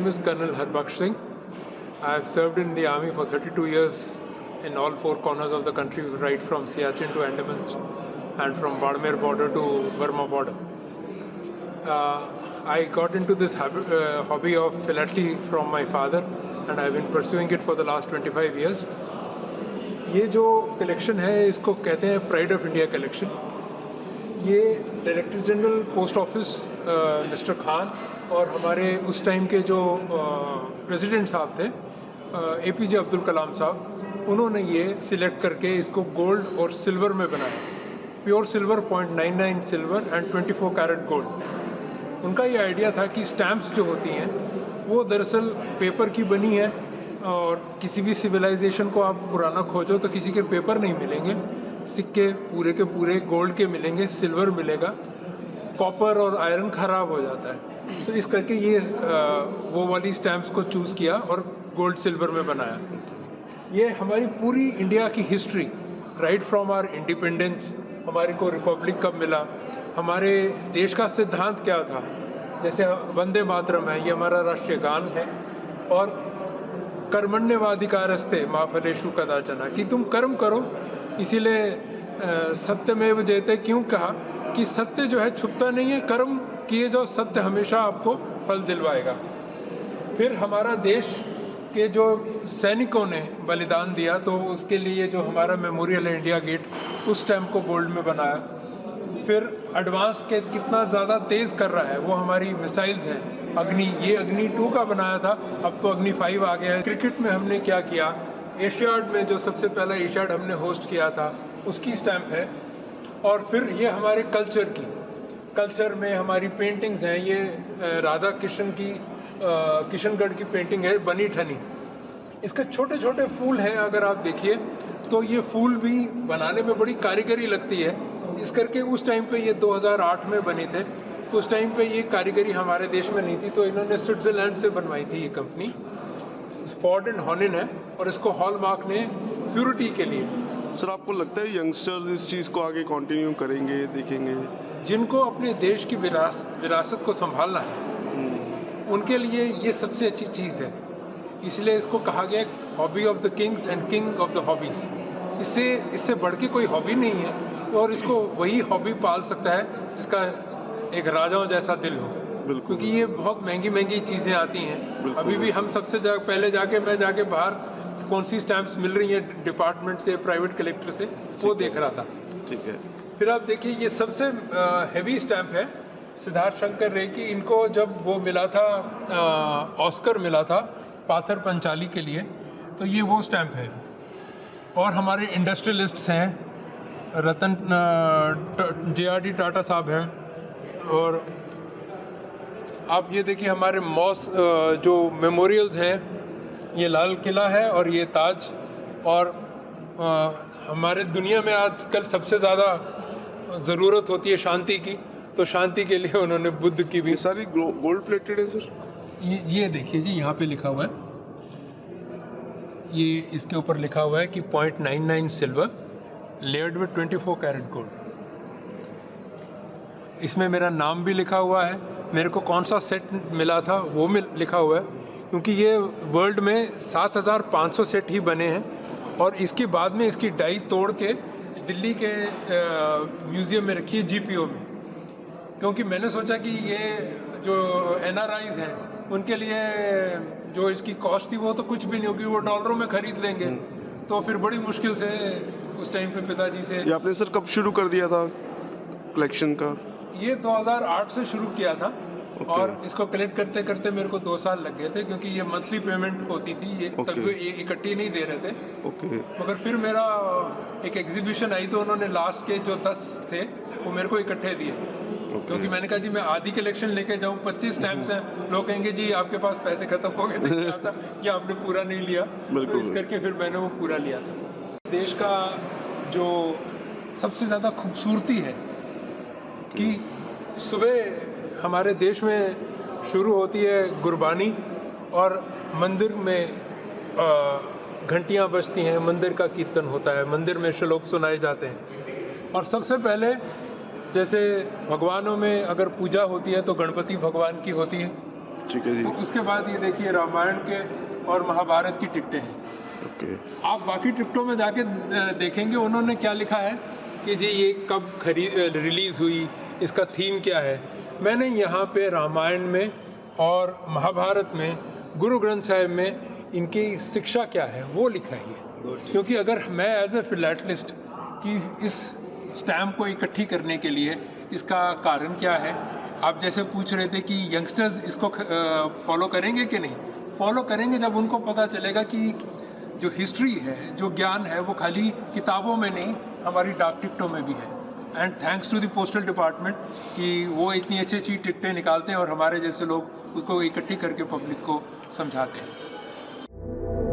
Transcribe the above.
name is Colonel Harbaksh Singh. I have served in the army for 32 years in all four corners of the country, right from Siachen to Andaman and from Badmer border to Burma border. I got into this hobby of philately from my father, and I've been pursuing it for the last 25 years. ये जो collection है इसको कहते हैं pride of India collection. ये director general post office mister Khan और हमारे उस टाइम के जो प्रेसिडेंट साहब थे APJ अब्दुल कलाम साहब, उन्होंने ये सिलेक्ट करके इसको गोल्ड और सिल्वर में बनाया। Pure silver 0.99 silver and 24 carat gold. उनका ये आइडिया था कि स्टैम्प्स जो होती हैं वो दरअसल पेपर की बनी है, और किसी भी सिविलाइजेशन को आप पुराना खोजो तो किसी के पेपर नहीं मिलेंगे, सिक्के पूरे के पूरे गोल्ड के मिलेंगे, सिल्वर मिलेगा, कॉपर और आयरन ख़राब हो जाता है। तो इस करके ये वो वाली स्टैम्प्स को चूज़ किया और गोल्ड सिल्वर में बनाया। ये हमारी पूरी इंडिया की history, right from our independence, हमारे को रिपब्लिक कब मिला, हमारे देश का सिद्धांत क्या था, जैसे वंदे मातरम है, ये हमारा राष्ट्रीय गान है, और कर्मण्यवाधिकारस्ते मा फलेषु कदाचन, कि तुम कर्म करो, इसीलिए सत्यमेव जयते क्यों कहा कि सत्य जो है छुपता नहीं है, कर्म किए जाओ, सत्य हमेशा आपको फल दिलवाएगा। फिर हमारा देश के जो सैनिकों ने बलिदान दिया, तो उसके लिए जो हमारा मेमोरियल है इंडिया गेट, उस टाइम को गोल्ड में बनाया। फिर एडवांस के कितना ज़्यादा तेज़ कर रहा है वो हमारी मिसाइल्स हैं, अग्नि, ये अग्नि 2 का बनाया था, अब तो अग्नि 5 आ गया है। क्रिकेट में हमने क्या किया, एशियाड में जो सबसे पहला एशियाड हमने होस्ट किया था उसकी स्टैंप है। और फिर ये हमारे कल्चर में हमारी पेंटिंग्स हैं, ये राधा कृष्ण की किशनगढ़ की पेंटिंग है, बनी ठनी। इसके छोटे छोटे फूल हैं, अगर आप देखिए तो ये फूल भी बनाने में बड़ी कारीगरी लगती है। इस करके उस टाइम पे ये 2008 में बने थे, तो उस टाइम पे ये कारीगरी हमारे देश में नहीं थी, तो इन्होंने स्विट्ज़रलैंड से बनवाई थी। ये कंपनी फोर्ड एंड हॉनिन है, और इसको हॉलमार्क ने प्योरिटी के लिए। सर, आपको लगता है यंगस्टर्स इस चीज़ को आगे कंटिन्यू करेंगे, देखेंगे? जिनको अपने देश की विरासत को संभालना है उनके लिए ये सबसे अच्छी चीज़ है, इसलिए इसको कहा गया hobby of the Kings and king of the hobbies. इससे बढ़ के कोई हॉबी नहीं है, और इसको वही हॉबी पाल सकता है जिसका एक राजाओं जैसा दिल हो, क्योंकि ये बहुत महंगी चीज़ें आती हैं। अभी भी हम सबसे पहले मैं जाके बाहर कौन सी स्टैम्प्स मिल रही हैं डिपार्टमेंट से, प्राइवेट कलेक्टर से, वो देख रहा था। ठीक है। फिर आप देखिए, ये सबसे हैवी स्टैम्प है सिद्धार्थ शंकर रे की। इनको जब वो मिला था, ऑस्कर मिला था पाथर पंचाली के लिए, तो ये वो स्टैम्प है। और हमारे इंडस्ट्रियलिस्ट्स हैं, रतन JRD टाटा साहब हैं, और आप ये देखिए हमारे मॉस जो मेमोरियल्स हैं, ये लाल किला है और ये ताज। और हमारे दुनिया में आजकल सबसे ज़्यादा ज़रूरत होती है शांति की, तो शांति के लिए उन्होंने बुद्ध की भी। सारी गोल्ड प्लेटेड है सर? ये देखिए जी, यहाँ पे लिखा हुआ है, ये इसके ऊपर लिखा हुआ है कि 0.99 silver layered with 24 carat gold. इसमें मेरा नाम भी लिखा हुआ है, मेरे को कौन सा सेट मिला था वो लिखा हुआ है, क्योंकि ये वर्ल्ड में 7500 सेट ही बने हैं, और इसके बाद में इसकी डाई तोड़ के दिल्ली के म्यूज़ियम में रखी है, GPO में। क्योंकि मैंने सोचा कि ये जो NRIs हैं उनके लिए जो इसकी कॉस्ट थी वो तो कुछ भी नहीं होगी, वो डॉलरों में खरीद लेंगे। तो फिर बड़ी मुश्किल से उस टाइम पे पिताजी से। ये आपने सर कब शुरू कर दिया था कलेक्शन का? ये 2008 से शुरू किया था। और इसको कलेक्ट करते करते मेरे को 2 साल लग गए थे, क्योंकि ये मंथली पेमेंट होती थी, ये तब ये इकट्ठी नहीं दे रहे थे। मगर फिर मेरा एक एग्जीबिशन आई, तो उन्होंने लास्ट के जो 10 थे वो मेरे को इकट्ठे दिए, क्योंकि मैंने कहा जी मैं आधी कलेक्शन लेके जाऊँ, 25 स्टैम्प्स हैं, लोग कहेंगे जी आपके पास पैसे खत्म हो गए थे क्या था, या आपने पूरा नहीं लिया। तो इस करके फिर मैंने वो पूरा लिया था। देश का जो सबसे ज़्यादा खूबसूरती है कि सुबह हमारे देश में शुरू होती है गुरबानी, और मंदिर में घंटियाँ बजती हैं, मंदिर का कीर्तन होता है, मंदिर में श्लोक सुनाए जाते हैं। और सबसे पहले जैसे भगवानों में अगर पूजा होती है तो गणपति भगवान की होती है, ठीक है जी। तो उसके बाद ये देखिए रामायण के और महाभारत की टिकटें हैं। ओके। आप बाकी टिकटों में जाके देखेंगे उन्होंने क्या लिखा है कि जी ये कब रिलीज़ हुई, इसका थीम क्या है। मैंने यहाँ पे रामायण में और महाभारत में, गुरु ग्रंथ साहिब में इनकी शिक्षा क्या है वो लिखा ही है। क्योंकि अगर मैं एज ए फिलैटलिस्ट कि इस स्टैम्प को इकट्ठी करने के लिए इसका कारण क्या है, आप जैसे पूछ रहे थे कि यंगस्टर्स इसको फॉलो करेंगे कि नहीं, फॉलो करेंगे जब उनको पता चलेगा कि जो हिस्ट्री है, जो ज्ञान है, वो खाली किताबों में नहीं हमारी डाक टिकटों में भी है। And thanks to the postal department कि वो इतनी अच्छी अच्छी टिकटें निकालते हैं और हमारे जैसे लोग उसको इकट्ठी करके पब्लिक को समझाते हैं।